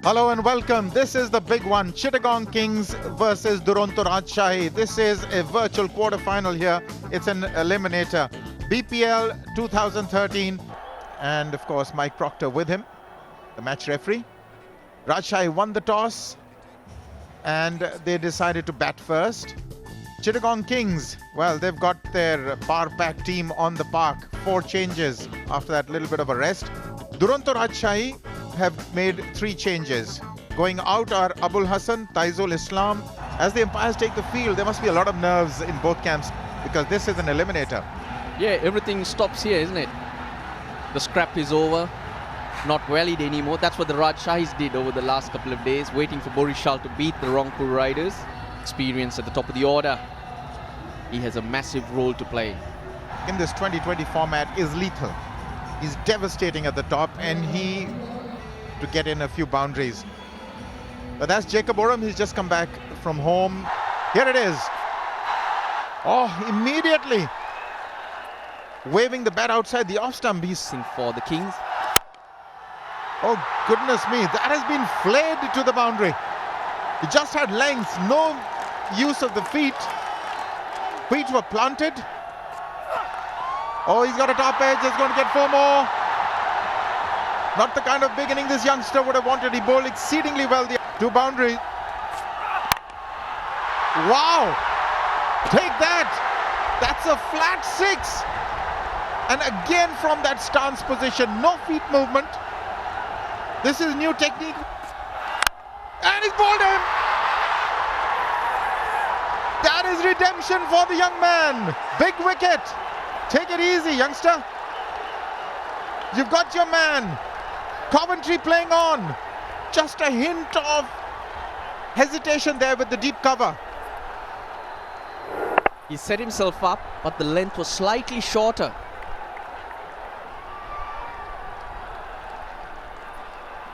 Hello and welcome. This is the big one. Chittagong Kings versus Duronto Rajshahi. This is a virtual quarter-final here. It's an eliminator. BPL 2013. And of course, Mike Proctor with him, the match referee. Rajshahi won the toss and they decided to bat first. Chittagong Kings, well, they've got their power-pack team on the park. 4 changes after that little bit of a rest. Duronto Rajshahi have made 3 changes. Going out are Abul Hassan, Taizul Islam. As the umpires take the field, there must be a lot of nerves in both camps because this is an eliminator. Yeah, everything stops here, isn't it? The scrap is over, not valid anymore. That's what the Rajshahis did over the last couple of days, waiting for Borishal to beat the Rangpur Riders. Experience at the top of the order. He has a massive role to play. In this 2020 format is lethal. He's devastating at the top and he to get in a few boundaries. But that's Jacob Oram. He's just come back from home. Here it is. Oh, immediately waving the bat outside the off stump. He's for the Kings. Oh, goodness me. That has been flayed to the boundary. He just had length, no use of the feet. Feet were planted. Oh, he's got a top edge. He's going to get 4 more. Not the kind of beginning this youngster would have wanted. He bowled exceedingly well to boundary. Wow! Take that! That's a flat 6. And again from that stance position, no feet movement. This is new technique. And he's bowled him! That is redemption for the young man. Big wicket. Take it easy, youngster. You've got your man. Coventry playing on. Just a hint of hesitation there with the deep cover. He set himself up, but the length was slightly shorter.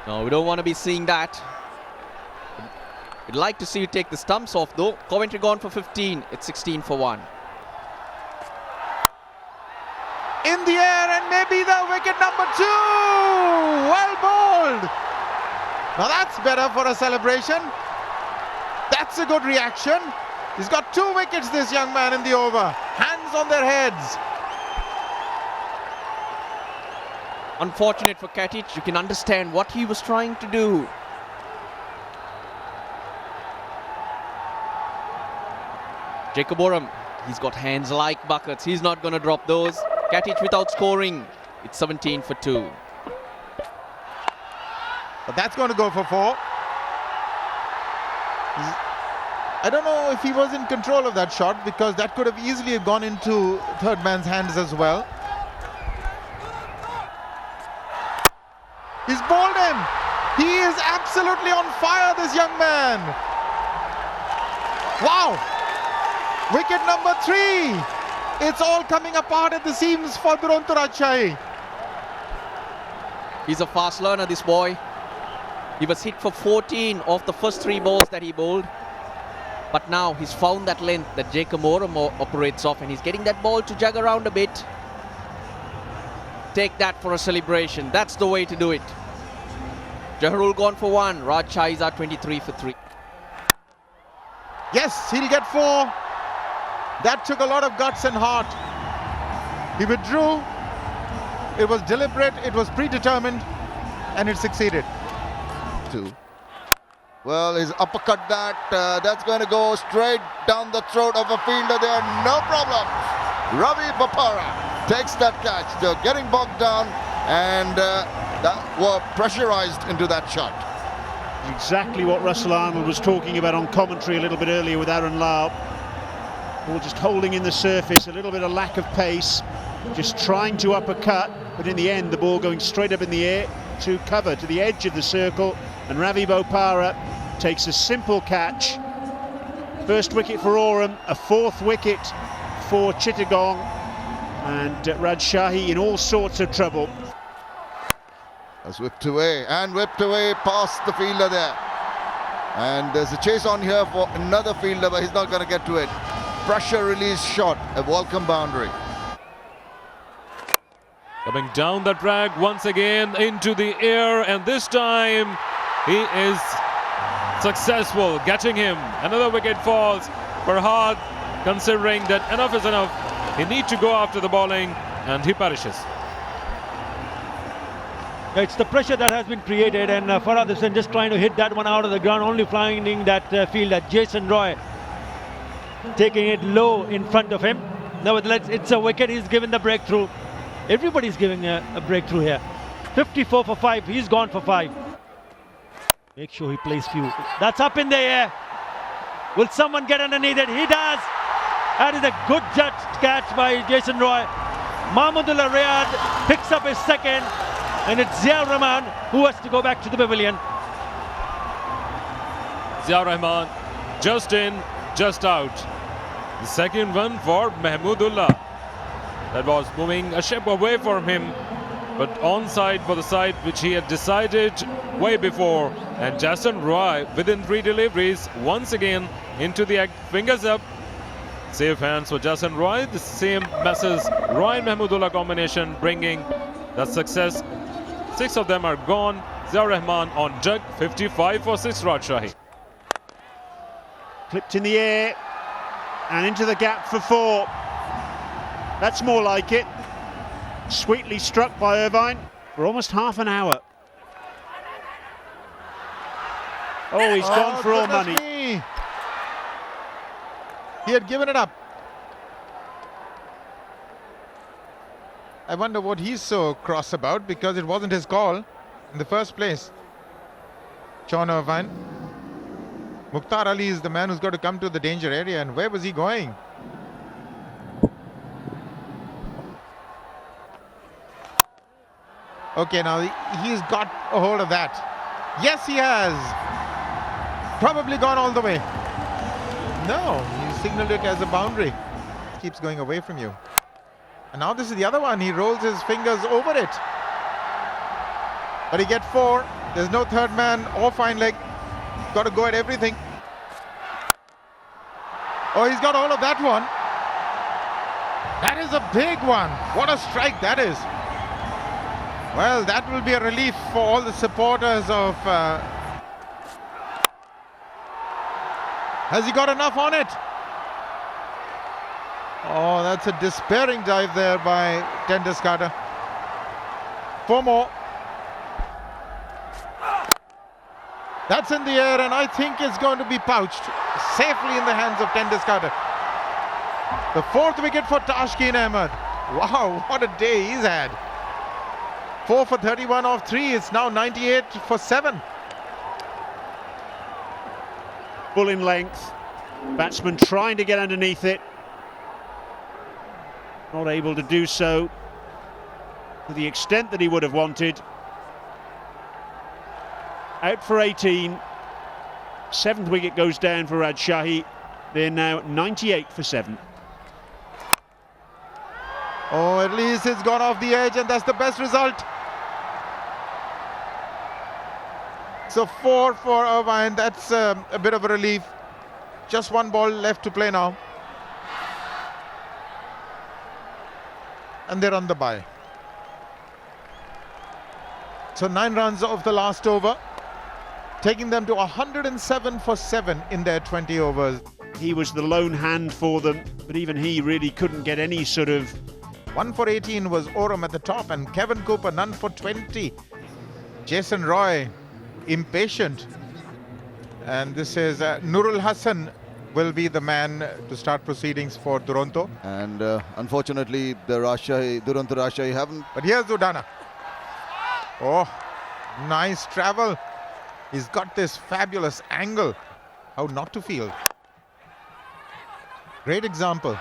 No, we don't want to be seeing that. We'd like to see you take the stumps off though. Coventry gone for 15. It's 16 for 1. In the air and maybe the wicket number 2. Well bowled. Now that's better for a celebration. That's a good reaction. He's got 2 wickets, this young man, in the over. Hands on their heads. Unfortunate for Katic. You can understand what he was trying to do. Jacob Oram, he's got hands like buckets. He's not going to drop those. Katic without scoring. It's 17 for 2. But that's going to go for 4. I don't know if he was in control of that shot because that could have easily gone into third man's hands as well. He's bowled him. He is absolutely on fire, this young man. Wow. Wicket number 3. It's all coming apart at the seams for Duronto Rajshahi. He's a fast learner, this boy. He was hit for 14 off the first 3 balls that he bowled. But now he's found that length that Jacob Oram operates off and he's getting that ball to jug around a bit. Take that for a celebration. That's the way to do it. Jaharul gone for 1. Rajshahis are 23 for 3. Yes, he'll get 4. That took a lot of guts and heart. He withdrew. It was deliberate, it was predetermined, and it succeeded. 2. Well, his uppercut that's going to go straight down the throat of a fielder there, no problem. Ravi Bopara takes that catch. They're getting bogged down and that were pressurized into that shot. Exactly what Russell Arnold was talking about on commentary a little bit earlier with Aaron Lau. Ball just holding in the surface, a little bit of lack of pace, just trying to uppercut, but in the end the ball going straight up in the air to cover, to the edge of the circle, and Ravi Bopara takes a simple catch. First wicket for Oram, a 4th wicket for Chittagong, and Rajshahi in all sorts of trouble. That's whipped away past the fielder there. And there's a chase on here for another fielder, but he's not going to get to it. Pressure release shot, a welcome boundary. Coming down the drag once again into the air, and this time He is successful getting him. Another wicket falls for Hard, considering that enough is enough. He needs to go after the bowling, and he perishes. It's the pressure that has been created, and Farhad Hussain just trying to hit that one out of the ground, only finding that field at Jason Roy, taking it low in front of him. Nevertheless, it's a wicket. He's given the breakthrough. Everybody's giving a breakthrough here. 54 for 5. He's gone for 5. Make sure he plays few. That's up in the air. Will someone get underneath it? He does. That is a good catch by Jason Roy. Mahmudullah Riyad picks up his second, and it's Ziaur Rahman who has to go back to the pavilion. Ziaur Rahman just in, just out. The second one for Mahmudullah. That was moving a ship away from him, but onside for the side which he had decided way before. And Jason Roy, within 3 deliveries, once again into the fingers up. Safe hands for Jason Roy. The same messes Roy and Mahmudullah combination bringing that success. 6 of them are gone. Ziaur Rahman on jug, 55 for 6 Rajshahi. Clipped in the air and into the gap for 4. That's more like it. Sweetly struck by Irvine for almost half an hour. Oh, he's gone for all money. Me. He had given it up. I wonder what he's so cross about, because it wasn't his call in the first place. Sean Irvine. Mukhtar Ali is the man who's got to come to the danger area, and where was he going? Okay, now he's got a hold of that. Yes, he has. Probably gone all the way. No, he signaled it as a boundary. Keeps going away from you. And now this is the other one. He rolls his fingers over it. But he gets 4. There's no third man or fine leg. Got to go at everything. Oh, he's got all of that one. That is a big one. What a strike that is. Well, that will be a relief for all the supporters of... Has he got enough on it? Oh, that's a despairing dive there by Tendulkar. 4 more. That's in the air, and I think it's going to be pouched safely in the hands of Tendulkar. The 4th wicket for Tashkeen Ahmed. Wow, what a day he's had. 4 for 31 off 3. It's now 98 for 7. Full in length. Batsman trying to get underneath it. Not able to do so to the extent that he would have wanted. Out for 18. 7th wicket goes down for Rajshahi. They're now 98 for 7. Oh, at least it's gone off the edge, and that's the best result. So 4 for Irvine. That's a bit of a relief. Just 1 ball left to play now. And they're on the bye. So 9 runs of the last over, taking them to 107 for 7 in their 20 overs. He was the lone hand for them, but even he really couldn't get any sort of... 1 for 18 was Oram at the top, and Kevin Cooper, none for 20. Jason Roy, impatient. And this is Nurul Hassan will be the man to start proceedings for Duronto. And unfortunately, the Duronto Rajshahi haven't. But here's Udana. Oh, nice travel. He's got this fabulous angle. How not to field. Great example.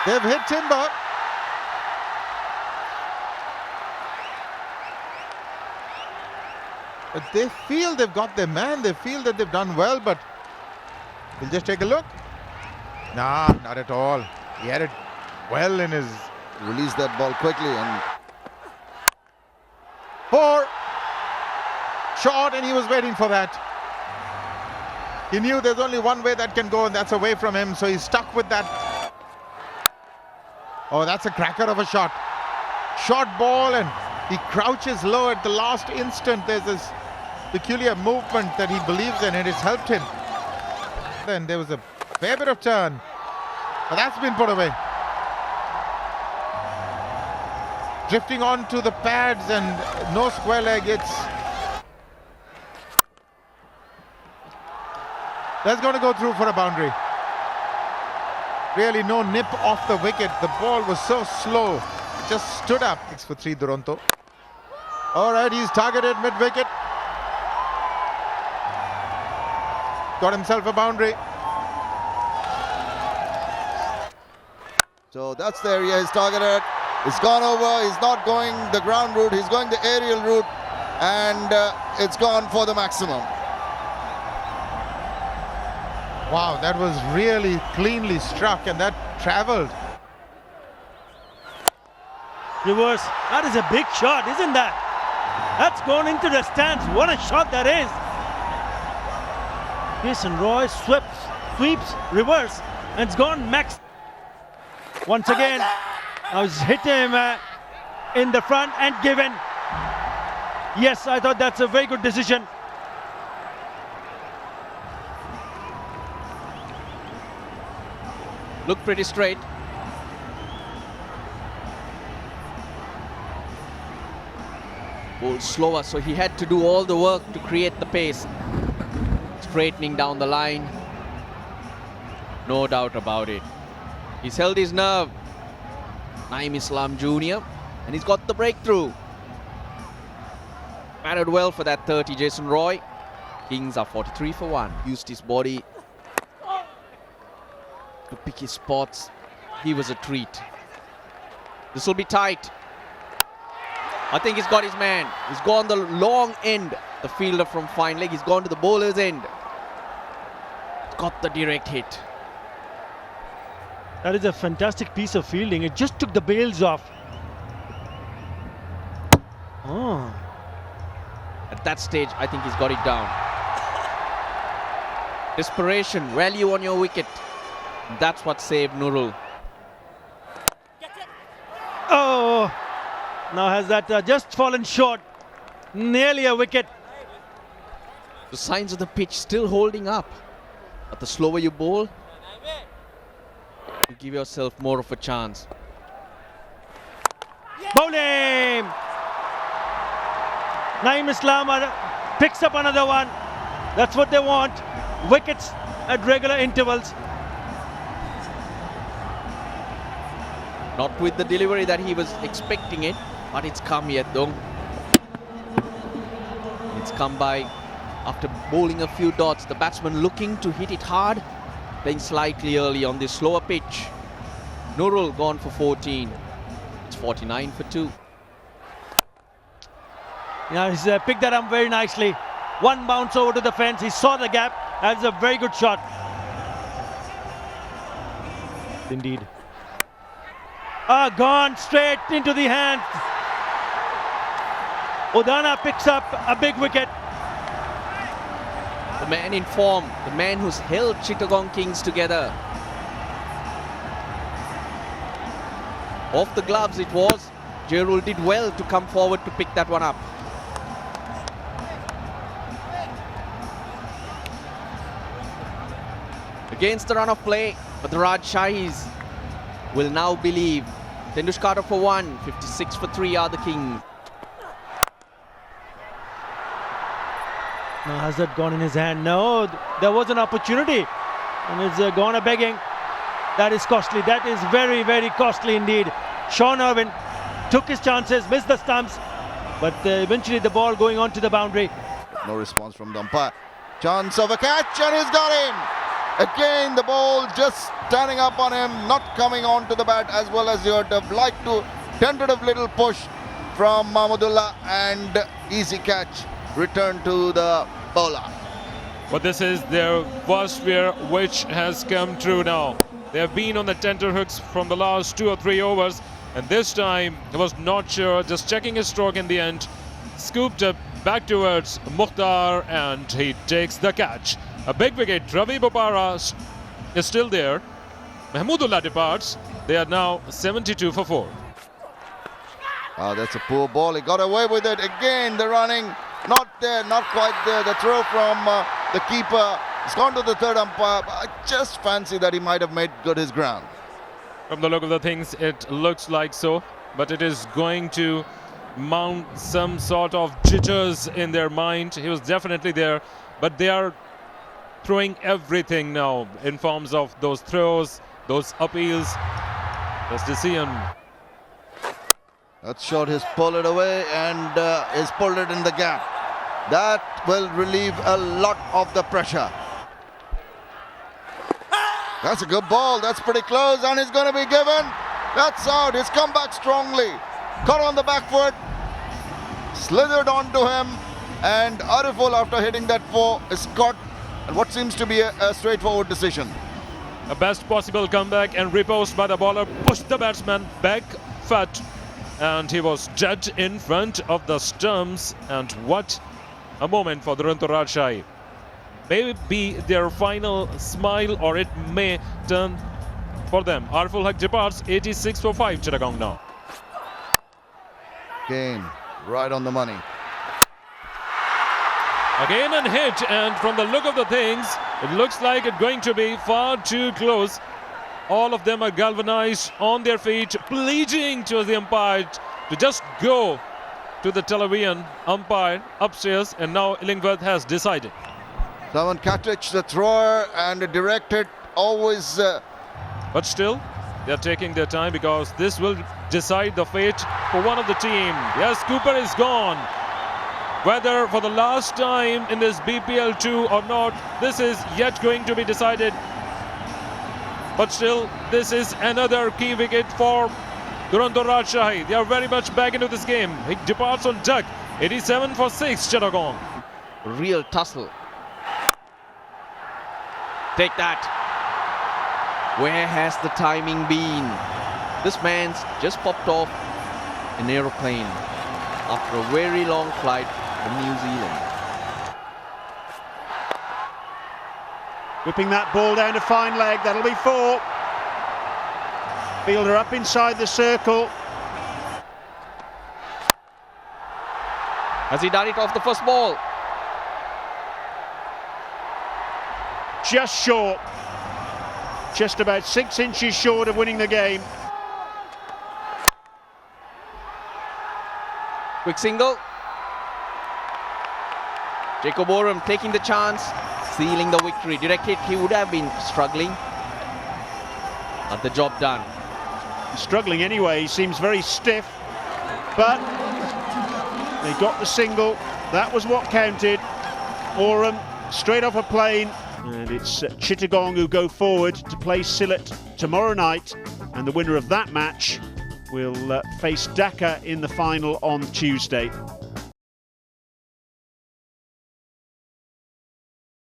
They've hit timber. But they feel they've got their man. They feel that they've done well, but we'll just take a look. Nah, not at all. He had it well in his... Released that ball quickly and... 4. Short, and he was waiting for that. He knew there's only one way that can go, and that's away from him, so he's stuck with that. Oh, that's a cracker of a shot. Short ball, and He crouches low at the last instant. There's this peculiar movement that he believes in, and it's helped him. Then there was a fair bit of turn, but that's been put away. Drifting on to the pads and no square leg. That's going to go through for a boundary. Really no nip off the wicket. The ball was so slow. Just stood up. 6 for 3 Duronto. All right, he's targeted mid-wicket. Got himself a boundary. So that's the area he's targeted. It's gone over. He's not going the ground route. He's going the aerial route. And it's gone for the maximum. Wow, that was really cleanly struck, and that travelled. Reverse. That is a big shot, isn't that? That's gone into the stands. What a shot that is. Jason Roy sweeps, reverse, and it's gone max. Once again, I was hit him in the front and given. Yes, I thought that's a very good decision. Looked pretty straight. Ball slower, so he had to do all the work to create the pace. Straightening down the line. No doubt about it. He's held his nerve. Naeem Islam Jr. and he's got the breakthrough. Batted well for that 30, Jason Roy. Kings are 43 for 1. Used his body to pick his spots. He was a treat. This will be tight. I think he's got his man. He's gone the long end. The fielder from fine leg. He's gone to the bowler's end. Got the direct hit. That is a fantastic piece of fielding. It just took the bails off. Oh. At that stage, I think he's got it down. Desperation, value on your wicket. That's what saved Nurul. Oh, now has that just fallen short. Nearly a wicket. The signs of the pitch still holding up. But the slower you bowl, you give yourself more of a chance. Bowling! Naeem Islam picks up another one. That's what they want. Wickets at regular intervals. Not with the delivery that he was expecting it, but it's come yet though. It's come by after bowling a few dots. The batsman looking to hit it hard, playing slightly early on this slower pitch. Nurul gone for 14. It's 49 for 2. Yeah, he's picked that up very nicely. One bounce over to the fence. He saw the gap. That's a very good shot. Indeed. Gone straight into the hand. Odana picks up a big wicket. The man in form, the man who's held Chittagong Kings together. Off the gloves it was. Jerul did well to come forward to pick that one up. Against the run of play, but the Rajshahis will now believe. Tendushkar for 1, 56 for 3 are the Kings. Now has that gone in his hand? No, there was an opportunity and it's gone a begging. That is costly. That is very, very costly indeed. Sean Irwin took his chances, missed the stumps, but eventually the ball going on to the boundary. No response from the umpire. Chance of a catch and he's got him. Again the ball just standing up on him, not coming on to the bat as well as you would have liked to. Tentative little push from Mahmudullah and easy catch. Return to the bowler. But this is their first fear which has come true now. They have been on the tenterhooks from the last 2 or 3 overs, and this time he was not sure, just checking his stroke in the end. Scooped up back towards Mukhtar and he takes the catch. A big wicket. Ravi Bopara is still there. Mahmudullah departs. They are now 72 for 4. Oh, that's a poor ball. He got away with it. Again, the running. Not there, not quite there. The throw from the keeper. It's gone to the third umpire. I just fancy that he might have made good his ground. From the look of the things, it looks like so. But it is going to mount some sort of jitters in their mind. He was definitely there. But they are throwing everything now in forms of those throws, those appeals. This decision. That shot, he's pulled it away and he's pulled it in the gap. That will relieve a lot of the pressure. That's a good ball. That's pretty close and it's going to be given. That's out. He's come back strongly. Caught on the back foot. Slithered onto him. And Ariful, after hitting that four, is caught. And what seems to be a straightforward decision. A best possible comeback and riposte by the bowler. Pushed the batsman back foot. And he was dead in front of the stumps. And what a moment for Duronto Rajshahi. May be their final smile, or it may turn for them. Ariful Haq departs 86 for 5 Chittagong now. Again, right on the money. Again and hit, and from the look of the things, it looks like it's going to be far too close. All of them are galvanized on their feet, pleading to the umpire to just go to the television umpire upstairs, and now Illingworth has decided. Someone catch the thrower and direct it always. But still, they're taking their time because this will decide the fate for one of the team. Yes, Cooper is gone. Whether for the last time in this BPL 2 or not, this is yet going to be decided. But still, this is another key wicket for Duronto Rajshahi. They are very much back into this game. He departs on duck. 87 for 6 Chittagong. Real tussle. Take that. Where has the timing been? This man's just popped off an aeroplane after a very long flight from New Zealand. Whipping that ball down to fine leg. That'll be 4. Fielder up inside the circle. Has he done it off the first ball? Just short. Just about 6 inches short of winning the game. Quick single. Jacob Oram taking the chance, sealing the victory. Direct hit, he would have been struggling. But the job done. Struggling anyway, he seems very stiff. But they got the single. That was what counted. Oram straight off a plane. And it's Chittagong who go forward to play Sylhet tomorrow night. And the winner of that match will face Dhaka in the final on Tuesday.